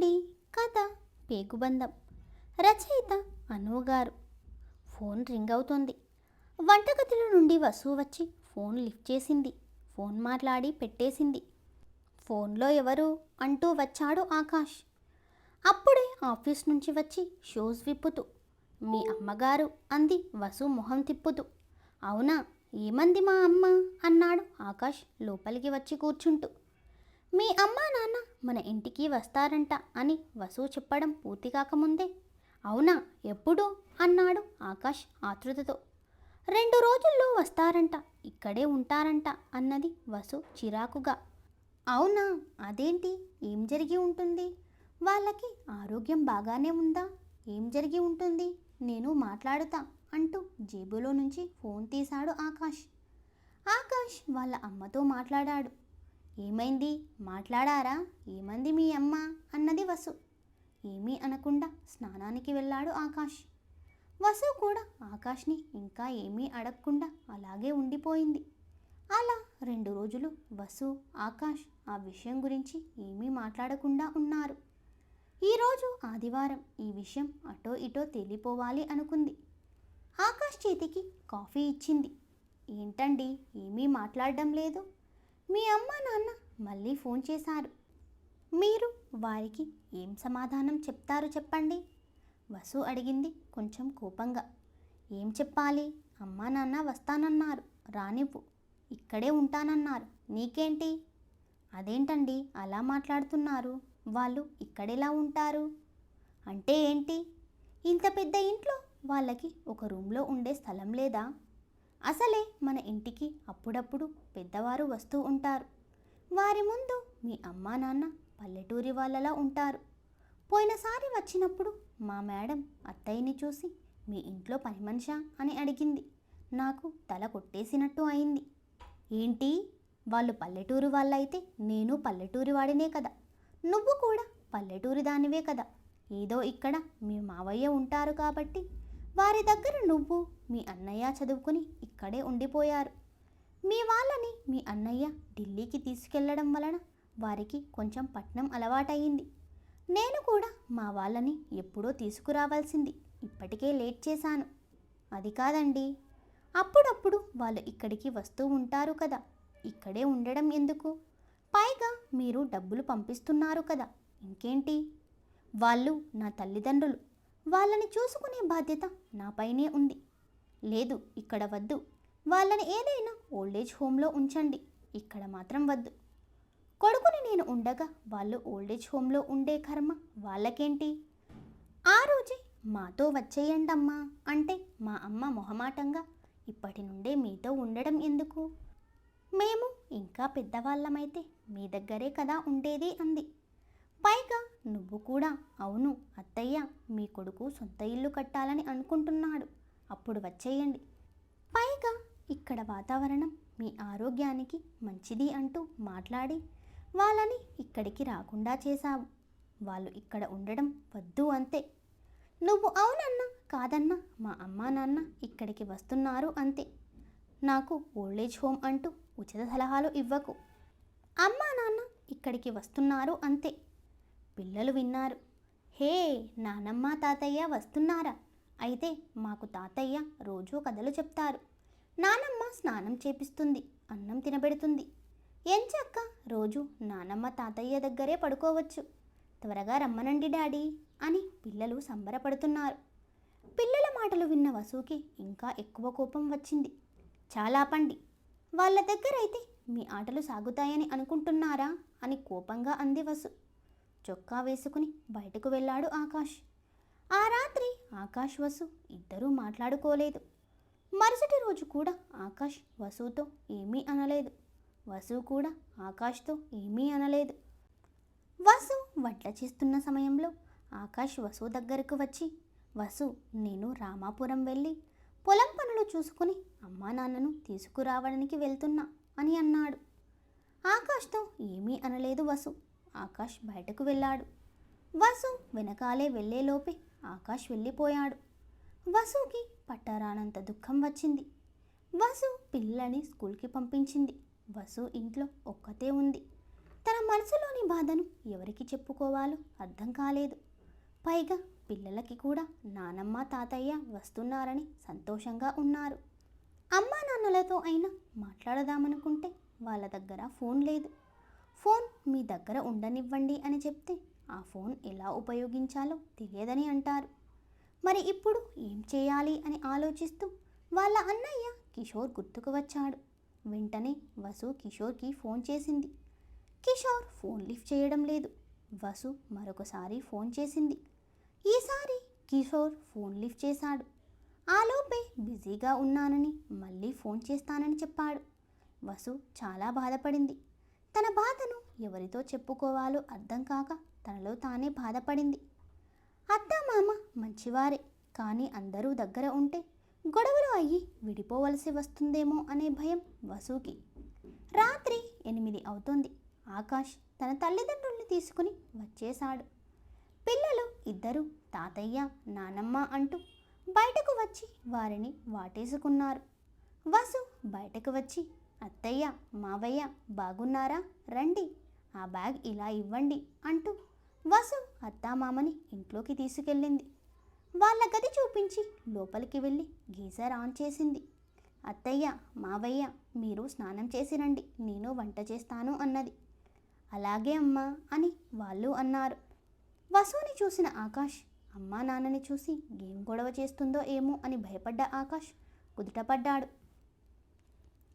వినండి. కథ పేగుబంధం. రచయిత అనుగారు. ఫోన్ రింగ్ అవుతోంది. వంటగదిలో నుండి వసు వచ్చి ఫోన్ లిఫ్ట్ చేసింది. ఫోన్ మాట్లాడి పెట్టేసింది. ఫోన్లో ఎవరు అంటూ వచ్చాడు ఆకాష్. అప్పుడే ఆఫీస్ నుంచి వచ్చి షూస్ విప్పుతూ. మీ అమ్మగారు అంది వసు మొహం తిప్పుతూ. అవునా, ఏమంది మా అమ్మ అన్నాడు ఆకాష్ లోపలికి వచ్చి కూర్చుంటూ. మీ అమ్మా నాన్న మన ఇంటికి వస్తారంట అని వసు చెప్పడం పూర్తి కాకముందే, అవునా ఎప్పుడు అన్నాడు ఆకాష్ ఆతృతతో. 2 రోజుల్లో వస్తారంట, ఇక్కడే ఉంటారంట అన్నది వసు చిరాకుగా. అవునా, అదేంటి, ఏం జరిగి ఉంటుంది? వాళ్ళకి ఆరోగ్యం బాగానే ఉందా? ఏం జరిగి ఉంటుంది, నేను మాట్లాడుతా అంటూ జేబులో నుంచి ఫోన్ తీశాడు ఆకాష్. ఆకాష్ వాళ్ళ అమ్మతో మాట్లాడాడు. ఏమైంది, మాట్లాడారా? ఏమంది మీ అమ్మ అన్నది వసు. ఏమీ అనకుండా స్నానానికి వెళ్ళాడు ఆకాష్. వసు కూడా ఆకాష్ని ఇంకా ఏమీ అడగకుండా అలాగే ఉండిపోయింది. అలా 2 రోజులు వసు, ఆకాష్ ఆ విషయం గురించి ఏమీ మాట్లాడకుండా ఉన్నారు. ఈరోజు ఆదివారం, ఈ విషయం అటో ఇటో తేలిపోవాలి అనుకుంది. ఆకాష్ చేతికి కాఫీ ఇచ్చింది. ఏంటండి, ఏమీ మాట్లాడడం లేదు? మీ అమ్మ నాన్న మళ్ళీ ఫోన్ చేశారు. మీరు వారికి ఏం సమాధానం చెప్తారు చెప్పండి? వసు అడిగింది కొంచెం కోపంగా. ఏం చెప్పాలి? అమ్మా నాన్న వస్తానన్నారు, రానివ్వు. ఇక్కడే ఉంటానన్నారు, నీకేంటి? అదేంటండి అలా మాట్లాడుతున్నారు? వాళ్ళు ఇక్కడెలా ఉంటారు? అంటే ఏంటి? ఇంత పెద్ద ఇంట్లో వాళ్ళకి ఒక రూమ్లో ఉండే స్థలం లేదా? అసలే మన ఇంటికి అప్పుడప్పుడు పెద్దవారు వస్తూ ఉంటారు. వారి ముందు మీ అమ్మా నాన్న పల్లెటూరి వాళ్ళలా ఉంటారు. పోయినసారి వచ్చినప్పుడు మా మేడం అత్తయ్యని చూసి మీ ఇంట్లో పని మనిషా అని అడిగింది. నాకు తల కొట్టేసినట్టు అయింది. ఏంటి, వాళ్ళు పల్లెటూరు వాళ్ళైతే నేను పల్లెటూరి వాడినే కదా, నువ్వు కూడా పల్లెటూరి దానివే కదా. ఏదో ఇక్కడ మీ మావయ్య ఉంటారు కాబట్టి వారి దగ్గర నువ్వు మీ అన్నయ్య చదువుకుని ఇక్కడే ఉండిపోయారు. మీ వాళ్ళని మీ అన్నయ్య ఢిల్లీకి తీసుకెళ్లడం వలన వారికి కొంచెం పట్నం అలవాటయింది. నేను కూడా మా వాళ్ళని ఎప్పుడో తీసుకురావాల్సింది, ఇప్పటికే లేట్ చేశాను. అది కాదండి, అప్పుడప్పుడు వాళ్ళు ఇక్కడికి వస్తూ ఉంటారు కదా, ఇక్కడే ఉండడం ఎందుకు? పైగా మీరు డబ్బులు పంపిస్తున్నారు కదా, ఇంకేంటి? వాళ్ళు నా తల్లిదండ్రులు, వాళ్ళని చూసుకునే బాధ్యత నాపైనే ఉంది. లేదు, ఇక్కడ వద్దు. వాళ్ళని ఏదైనా ఓల్డేజ్ హోమ్లో ఉంచండి, ఇక్కడ మాత్రం వద్దు. కొడుకుని నేను ఉండగా వాళ్ళు ఓల్డేజ్ హోమ్లో ఉండే కర్మ వాళ్ళకేంటి? ఆ రోజే మాతో వచ్చేయండమ్మా అంటే మా అమ్మ మొహమాటంగా, ఇప్పటి నుండే మీతో ఉండడం ఎందుకు? మేము ఇంకా పెద్దవాళ్ళమైతే మీ దగ్గరే కదా ఉండేది అంది. పైగా నువ్వు కూడా, అవును అత్తయ్య, మీ కొడుకు సొంత ఇల్లు కట్టాలని అనుకుంటున్నాడు, అప్పుడు వచ్చేయండి. పైగా ఇక్కడ వాతావరణం మీ ఆరోగ్యానికి మంచిది అంటూ మాట్లాడి వాళ్ళని ఇక్కడికి రాకుండా చేశావు. వాళ్ళు ఇక్కడ ఉండడం వద్దు అంతే. నువ్వు అవునన్నా కాదన్నా మా అమ్మా నాన్న ఇక్కడికి వస్తున్నారు అంతే. నాకు ఓల్డేజ్ హోమ్ అంటూ ఉచిత సలహాలు ఇవ్వకు. అమ్మా నాన్న ఇక్కడికి వస్తున్నారు అంతే. పిల్లలు విన్నారు. హే, నానమ్మ తాతయ్య వస్తున్నారా? అయితే మాకు తాతయ్య రోజూ కథలు చెప్తారు, నానమ్మ స్నానం చేపిస్తుంది, అన్నం తినబెడుతుంది. ఎంచక్క రోజు నానమ్మ తాతయ్య దగ్గరే పడుకోవచ్చు. త్వరగా రమ్మనండి డాడీ అని పిల్లలు సంబరపడుతున్నారు. పిల్లల మాటలు విన్న వసుకి ఇంకా ఎక్కువ కోపం వచ్చింది. చాలా పండి, వాళ్ళ దగ్గరైతే మీ ఆటలు సాగుతాయని అనుకుంటున్నారా అని కోపంగా అంది వసు. చొక్కా వేసుకుని బయటకు వెళ్ళాడు ఆకాష్. ఆ రాత్రి ఆకాష్ వసు ఇద్దరూ మాట్లాడుకోలేదు. మరుసటి రోజు కూడా ఆకాష్ వసుతో ఏమీ అనలేదు, వసు కూడా ఆకాష్తో ఏమీ అనలేదు. వసు వంట చేస్తున్న సమయంలో ఆకాష్ వసు దగ్గరకు వచ్చి, వసు, నేను రామాపురం వెళ్ళి పొలం పనులు చూసుకుని అమ్మా నాన్నను తీసుకురావడానికి వెళ్తున్నా అని అన్నాడు. ఆకాష్తో ఏమీ అనలేదు వసు. ఆకాష్ బయటకు వెళ్ళాడు. వసు వెనకాలే వెళ్ళేలోపే ఆకాష్ వెళ్ళిపోయాడు. వసుకి పట్టరానంత దుఃఖం వచ్చింది. వసు పిల్లలని స్కూల్కి పంపించింది. వసు ఇంట్లో ఒక్కతే ఉంది. తన మనసులోని బాధను ఎవరికి చెప్పుకోవాలో అర్థం కాలేదు. పైగా పిల్లలకి కూడా నానమ్మ తాతయ్య వస్తున్నారని సంతోషంగా ఉన్నారు. అమ్మా నాన్నలతో అయినా మాట్లాడదామనుకుంటే వాళ్ళ దగ్గర ఫోన్ లేదు. ఫోన్ మీ దగ్గర ఉండనివ్వండి అని చెప్తే ఆ ఫోన్ ఎలా ఉపయోగించాలో తెలియదని అంటారు. మరి ఇప్పుడు ఏం చేయాలి అని ఆలోచిస్తూ వాళ్ళ అన్నయ్య కిషోర్ గుర్తుకు వచ్చాడు. వెంటనే వసు కిషోర్కి ఫోన్ చేసింది. కిషోర్ ఫోన్ లిఫ్ట్ చేయడం లేదు. వసు మరొకసారి ఫోన్ చేసింది. ఈసారి కిషోర్ ఫోన్ లిఫ్ట్ చేశాడు. ఆలోపే బిజీగా ఉన్నానని మళ్ళీ ఫోన్ చేస్తానని చెప్పాడు. వసు చాలా బాధపడింది. తన బాధను ఎవరితో చెప్పుకోవాలో అర్థం కాక తనలో తానే బాధపడింది. అత్త మామ మంచివారే, కానీ అందరూ దగ్గర ఉంటే గొడవలు అయ్యి విడిపోవలసి వస్తుందేమో అనే భయం వసుకి. రాత్రి 8 అవుతోంది. ఆకాష్ తన తల్లిదండ్రుల్ని తీసుకుని వచ్చేశాడు. పిల్లలు ఇద్దరూ తాతయ్య నానమ్మ అంటూ బయటకు వచ్చి వారిని వాటేసుకున్నారు. వసు బయటకు వచ్చి, అత్తయ్య మావయ్య బాగున్నారా, రండి, ఆ బ్యాగ్ ఇలా ఇవ్వండి అంటూ వసు అత్తామామని ఇంట్లోకి తీసుకెళ్ళింది. వాళ్ళ గది చూపించి లోపలికి వెళ్ళి గీజర్ ఆన్ చేసింది. అత్తయ్య మావయ్య మీరు స్నానం చేసి రండి, నేను వంట చేస్తాను అన్నది. అలాగే అమ్మా అని వాళ్ళు అన్నారు. వసుని చూసిన ఆకాష్ అమ్మా నాన్నని చూసి ఏం గొడవ చేస్తుందో ఏమో అని భయపడ్డ ఆకాష్ కుదుటపడ్డాడు.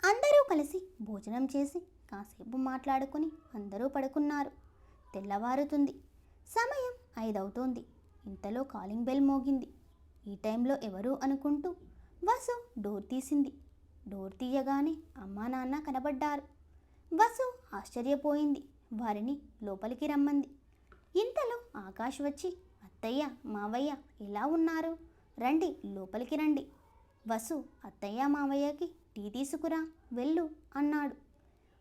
అందరూ కలిసి భోజనం చేసి కాసేపు మాట్లాడుకుని అందరూ పడుకున్నారు. తెల్లవారుతుంది. సమయం 5 అవుతోంది. ఇంతలో కాలింగ్ బెల్ మోగింది. ఈ టైంలో ఎవరు అనుకుంటూ వసు డోర్ తీసింది. డోర్ తీయగానే అమ్మా నాన్న కనబడ్డారు. వసు ఆశ్చర్యపోయింది. వారిని లోపలికి రమ్మంది. ఇంతలో ఆకాష్ వచ్చి, అత్తయ్య మావయ్య ఎలా ఉన్నారు, రండి లోపలికి రండి. వసు అత్తయ్య మావయ్యకి టీ తీసుకురా వెళ్ళు అన్నాడు.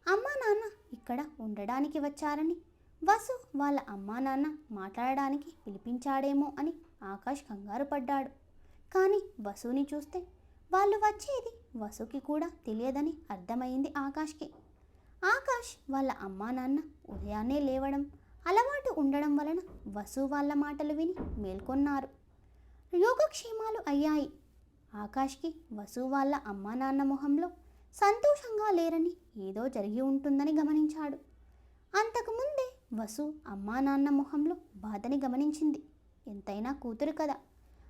అమ్మా నాన్న ఇక్కడ ఉండడానికి వచ్చారని వసు వాళ్ళ అమ్మా నాన్న మాట్లాడడానికి పిలిపించాడేమో అని ఆకాష్ కంగారు పడ్డాడు. కానీ వసుని చూస్తే వాళ్ళు వచ్చేది వసుకి కూడా తెలియదని అర్థమైంది ఆకాష్కి. ఆకాష్ వాళ్ళ అమ్మా నాన్న ఉదయాన్నే లేవడం అలవాటు ఉండడం వలన వసు వాళ్ళ మాటలు విని మేల్కొన్నారు. యోగక్షేమాలు అయ్యాయి. ఆకాష్కి వసు వాళ్ళ అమ్మా నాన్న మొహంలో సంతోషంగా లేరని ఏదో జరిగి ఉంటుందని గమనించాడు. అంతకుముందే వసు అమ్మా నాన్న మొహంలో బాధని గమనించింది. ఎంతైనా కూతురు కదా.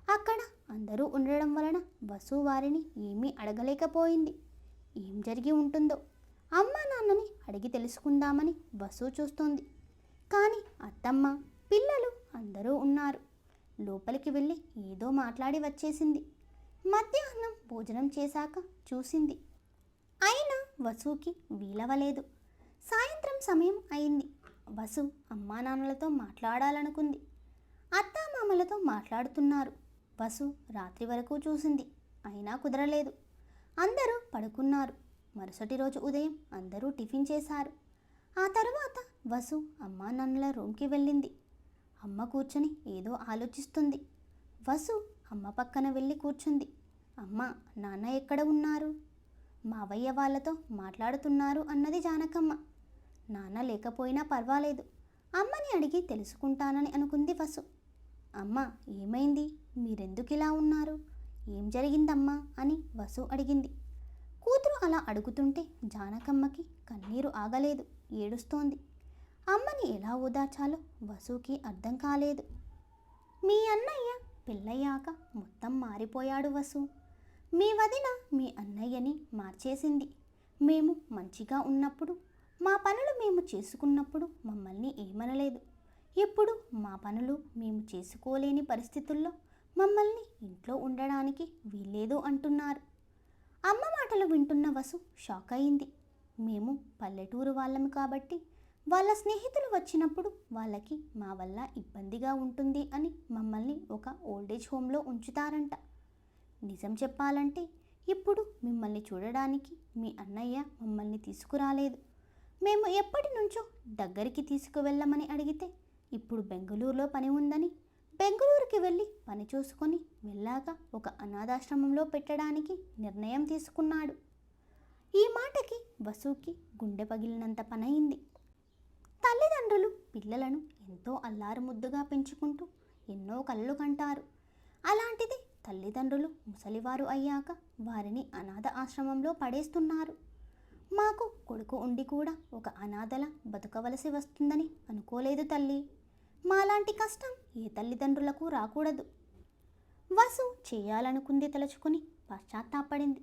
అక్కడ అందరూ ఉండడం వలన వసు వారిని ఏమీ అడగలేకపోయింది. ఏం జరిగి ఉంటుందో అమ్మా నాన్నని అడిగి తెలుసుకుందామని వసు చూస్తోంది. కానీ అత్తమ్మ పిల్లలు అందరూ ఉన్నారు. లోపలికి వెళ్ళి ఏదో మాట్లాడి వచ్చేసింది. మధ్యాహ్నం భోజనం చేశాక చూసింది. అయినా వసుకి వీలవలేదు. సాయంత్రం సమయం అయింది. వసు అమ్మా నాన్నలతో మాట్లాడాలనుకుంది. అత్తామామలతో మాట్లాడుతున్నారు. వసు రాత్రి వరకు చూసింది. అయినా కుదరలేదు. అందరూ పడుకున్నారు. మరుసటి రోజు ఉదయం అందరూ టిఫిన్ చేశారు. ఆ తరువాత వసు అమ్మా నాన్నల రూమ్కి వెళ్ళింది. అమ్మ కూర్చొని ఏదో ఆలోచిస్తుంది. వసు అమ్మ పక్కన వెళ్ళి కూర్చుంది. అమ్మ నాన్న ఎక్కడ ఉన్నారు, మావయ్య వాళ్ళతో మాట్లాడుతున్నారు అన్నది జానకమ్మ. నాన్న లేకపోయినా పర్వాలేదు, అమ్మని అడిగి తెలుసుకుంటానని అనుకుంది వసు. అమ్మ ఏమైంది, మీరెందుకు ఇలా ఉన్నారు, ఏం జరిగిందమ్మా అని వసు అడిగింది. కూతురు అలా అడుగుతుంటే జానకమ్మకి కన్నీరు ఆగలేదు. ఏడుస్తోంది. అమ్మని ఎలా ఓదార్చాలో వసుకి అర్థం కాలేదు. మీ అన్నయ్య పెళ్ళయ్యాక మొత్తం మారిపోయాడు వసు. మీ వదిన మీ అన్నయ్యని మార్చేసింది. మేము మంచిగా ఉన్నప్పుడు, మా పనులు మేము చేసుకున్నప్పుడు మమ్మల్ని ఏమనలేదు. ఇప్పుడు మా పనులు మేము చేసుకోలేని పరిస్థితుల్లో మమ్మల్ని ఇంట్లో ఉండడానికి వీల్లేదు అంటున్నారు. అమ్మ మాటలు వింటున్న వసు షాక్ అయింది. మేము పల్లెటూరు వాళ్ళము కాబట్టి వాళ్ళ స్నేహితులు వచ్చినప్పుడు వాళ్ళకి మా వల్ల ఇబ్బందిగా ఉంటుంది అని మమ్మల్ని ఒక ఓల్డేజ్ హోమ్లో ఉంచుతారంట. నిజం చెప్పాలంటే ఇప్పుడు మిమ్మల్ని చూడడానికి మీ అన్నయ్య మమ్మల్ని తీసుకురాలేదు. మేము ఎప్పటి నుంచో దగ్గరికి తీసుకువెళ్ళమని అడిగితే ఇప్పుడు బెంగళూరులో పని ఉందని బెంగళూరుకి వెళ్ళి పని చూసుకొని వెళ్ళాక ఒక అనాథాశ్రమంలో పెట్టడానికి నిర్ణయం తీసుకున్నాడు. ఈ మాటకి వసుకి గుండె పగిలినంత పనయింది. తల్లిదండ్రులు పిల్లలను ఎంతో అల్లారు ముద్దుగా పెంచుకుంటూ ఎన్నో కలలు కంటారు. అలాంటిది తల్లిదండ్రులు ముసలివారు అయ్యాక వారిని అనాథ ఆశ్రమంలో పడేస్తున్నారు. మాకు కొడుకు ఉండి కూడా ఒక అనాథలా బతకవలసి వస్తుందని అనుకోలేదు తల్లి. మాలాంటి కష్టం ఏ తల్లిదండ్రులకు రాకూడదు. వసు చేయాలనుకుంది తలుచుకుని పశ్చాత్తాపడింది.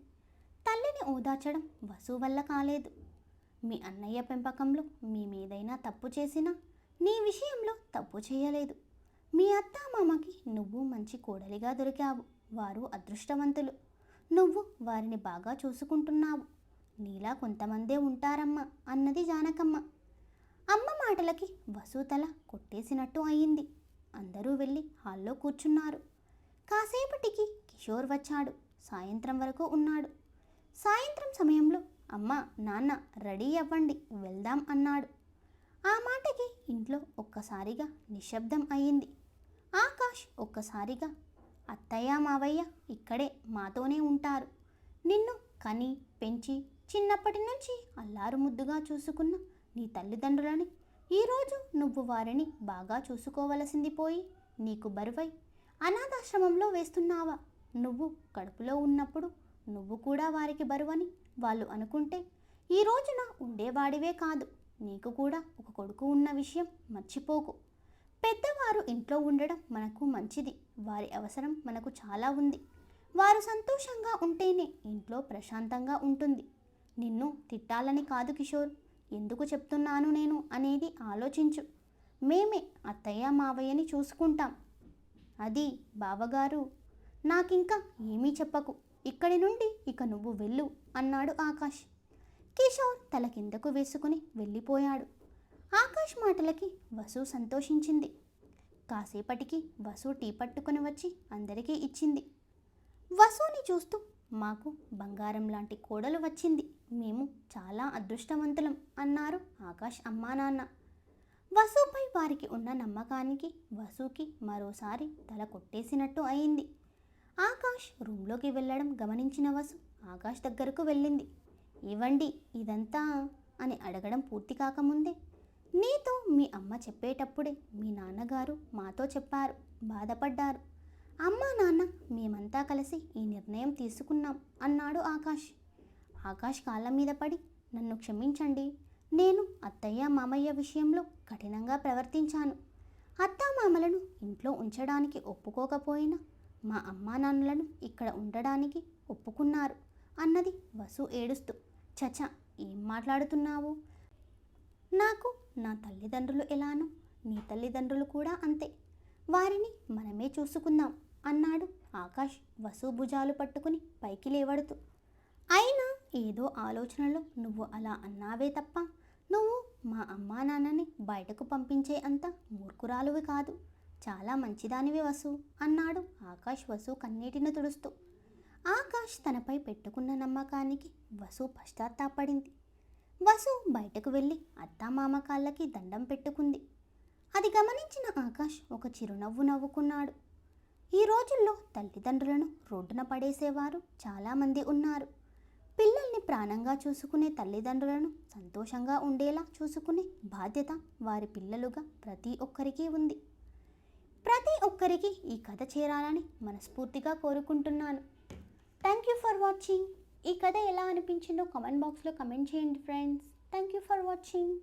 తల్లిని ఓదార్చడం వసు వల్ల కాలేదు. మీ అన్నయ్య పెంపకంలో మేమేదైనా తప్పు చేసినా నీ విషయంలో తప్పు చేయలేదు. మీ అత్త మామకి నువ్వు మంచి కోడలిగా దొరికావు. వారు అదృష్టవంతులు. నువ్వు వారిని బాగా చూసుకుంటున్నావు. నీలా కొంతమందే ఉంటారమ్మా అన్నది జానకమ్మ. అమ్మ మాటలకి వసు తల కొట్టేసినట్టు అయింది. అందరూ వెళ్ళి హాల్లో కూర్చున్నారు. కాసేపటికి కిషోర్ వచ్చాడు. సాయంత్రం వరకు ఉన్నాడు. సాయంత్రం సమయంలో అమ్మ నాన్న రెడీ అవ్వండి వెళ్దాం అన్నాడు. ఆ మాటకి ఇంట్లో ఒక్కసారిగా నిశ్శబ్దం అయింది. ఆకాష్ ఒక్కసారిగా అత్తయ్య మావయ్య ఇక్కడే మాతోనే ఉంటారు. నిన్ను కని పెంచి చిన్నప్పటి నుంచి అల్లారు ముద్దుగా చూసుకున్న నీ తల్లిదండ్రులని ఈరోజు నువ్వు వారిని బాగా చూసుకోవలసింది పోయి నీకు బరువై అనాథాశ్రమంలో వేస్తున్నావా? నువ్వు కడుపులో ఉన్నప్పుడు నువ్వు కూడా వారికి బరువని వాళ్ళు అనుకుంటే ఈ రోజున ఉండేవాడివే కాదు. నీకు కూడా ఒక కొడుకు ఉన్న విషయం మర్చిపోకు. పెద్దవారు ఇంట్లో ఉండడం మనకు మంచిది. వారి అవసరం మనకు చాలా ఉంది. వారు సంతోషంగా ఉంటేనే ఇంట్లో ప్రశాంతంగా ఉంటుంది. నిన్ను తిట్టాలని కాదు కిషోర్. ఎందుకు చెప్తున్నాను నేను అనేది ఆలోచించు. మేమే అత్తయ్య మావయ్యని చూసుకుంటాం. అది బావగారు. నాకింకా ఏమీ చెప్పకు. ఇక్కడి నుండి ఇక నువ్వు వెళ్ళు అన్నాడు ఆకాష్. కిషోర్ తల కిందకు వేసుకుని వెళ్ళిపోయాడు. ఆకాష్ మాటలకి వసు సంతోషించింది. కాసేపటికి వసు టీ పట్టుకుని వచ్చి అందరికీ ఇచ్చింది. వసుని చూస్తూ మాకు బంగారం లాంటి కోడలు వచ్చింది. మేము చాలా అదృష్టవంతులం అన్నారు ఆకాష్ అమ్మా నాన్న. వసుపై వారికి ఉన్న నమ్మకానికి వసుకి మరోసారి తల కొట్టేసినట్టు అయింది. ఆకాష్ రూమ్లోకి వెళ్ళడం గమనించిన వసు ఆకాష్ దగ్గరకు వెళ్ళింది. ఇవ్వండి ఇదంతా అని అడగడం పూర్తి కాకముందే, నీతో మీ అమ్మ చెప్పేటప్పుడే మీ నాన్నగారు మాతో చెప్పారు. బాధపడ్డారు. అమ్మా నాన్న మేమంతా కలిసి ఈ నిర్ణయం తీసుకున్నాం అన్నాడు ఆకాష్. ఆకాష్ కాళ్ళ మీద పడి నన్ను క్షమించండి. నేను అత్తయ్య మామయ్య విషయంలో కఠినంగా ప్రవర్తించాను. అత్తామామలను ఇంట్లో ఉంచడానికి ఒప్పుకోకపోయినా మా అమ్మా నాన్నలను ఇక్కడ ఉండడానికి ఒప్పుకున్నారు అన్నది వసు ఏడుస్తూ. చచ ఏం మాట్లాడుతున్నావు? నాకు నా తల్లిదండ్రులు ఎలానో నీ తల్లిదండ్రులు కూడా అంతే. వారిని మనమే చూసుకుందాం అన్నాడు ఆకాష్ వసు భుజాలు పట్టుకుని పైకి లేవడుతూ. అయినా ఏదో ఆలోచనలో నువ్వు అలా అన్నావే తప్ప నువ్వు మా అమ్మా నాన్నని బయటకు పంపించే అంత మూర్ఖురాలువి కాదు. చాలా మంచిదానివి వసు అన్నాడు ఆకాష్ వసు కన్నీటిని తుడుస్తూ. ఆకాష్ తనపై పెట్టుకున్న నమ్మకానికి వసు పశ్చాత్తాపడింది. వసు బయటకు వెళ్ళి అత్తామామ కాళ్ళకి దండం పెట్టుకుంది. అది గమనించిన ఆకాష్ ఒక చిరునవ్వు నవ్వుకున్నాడు. ఈ రోజుల్లో తల్లిదండ్రులను రోడ్డున పడేసేవారు చాలామంది ఉన్నారు. పిల్లల్ని ప్రాణంగా చూసుకునే తల్లిదండ్రులను సంతోషంగా ఉండేలా చూసుకునే బాధ్యత వారి పిల్లలుగా ప్రతి ఒక్కరికి ఉంది. ప్రతి ఒక్కరికి ఈ కథ చేరాలని మనస్ఫూర్తిగా కోరుకుంటున్నాను. Thank you for watching. ఈ కథ ఎలా అనిపించిందో కామెంట్ బాక్స్లో కమెంట్ చేయండి friends. Thank you for watching.